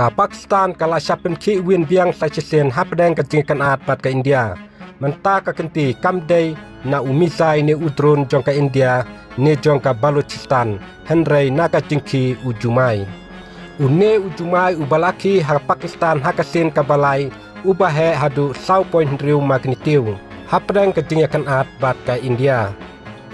Ka Pakistan kala siapin ki win biang saicisen hapdeng ka jingkan at pat ka India. Menta ka kenti kamdei na umisai ni udrun jong ka India ni jong ka Balochistan henrei naga jingki ujumai. Une ujumai ubalaki ha Pakistan hakasin ka balai ubahe hadu 0.3 magnitude. Hapdeng ka jingkan at pat ka India.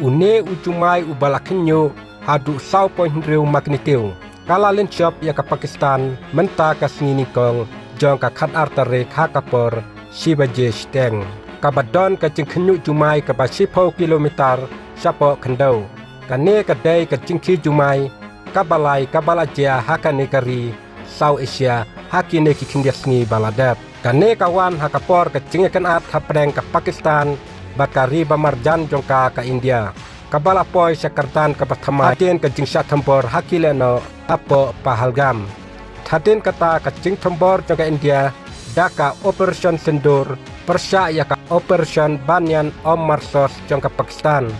Une ujumai ubalakinyo hadu 0.3 magnitude. Kala linchop ya ka Pakistan menta ka sninikong jong ka khat artare kha kapor shibaje steng kabadon ka jingkhnyu jumai ka ba 10 kilometer sapo khandau kane ka dai ka jingki jumai kabalai kabalaja hakane kari South Asia hakine ki khindiasni baladap kane kawan hakapor ka jingkan at hapreng ka Pakistan bakari bamarjan jong ka India kabala poi sakartan ka pathama den ka jingsha thambor hakileno apo Pahalgam. Thatin kata ka jing thambor jong ka India daka Operation Sindur persya ya ka Operation Banyan Om Marsos jong ka Pakistan.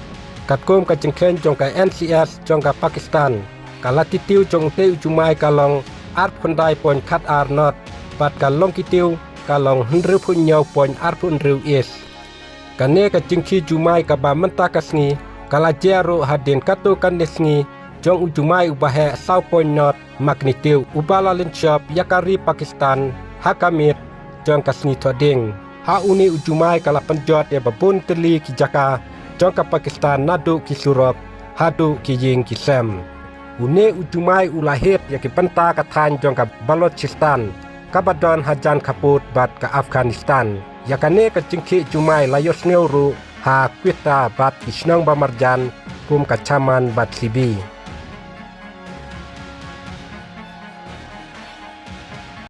Katkum ka jingkhen jong ka NCS jong ka Pakistan. Kala titiu jong te ujumai kalong ar phundai pon khat ar not pat kalong kitiu kalong hnru phunyo pon ar phunru is. Kane ka jingki jumai ka ba menta kasngi kala jero hadin katu kan desngi jong ujumai ubahe 0.0 magnitude ubala linchop yakari Pakistan hakamit jong kasni thoding ha uni ujumai kala penjot ya babun teli ki jaka jong ka Pakistan nadu ki surok hadu ki jing ki sem une ujumai ulahit ya ki penta ka than jong ka Balochistan kabadon hajan kaput bat ka Afghanistan yakane ka jingki jumai layos neuru ha kwita bat ki snong bamarjan kum kacaman bat sibi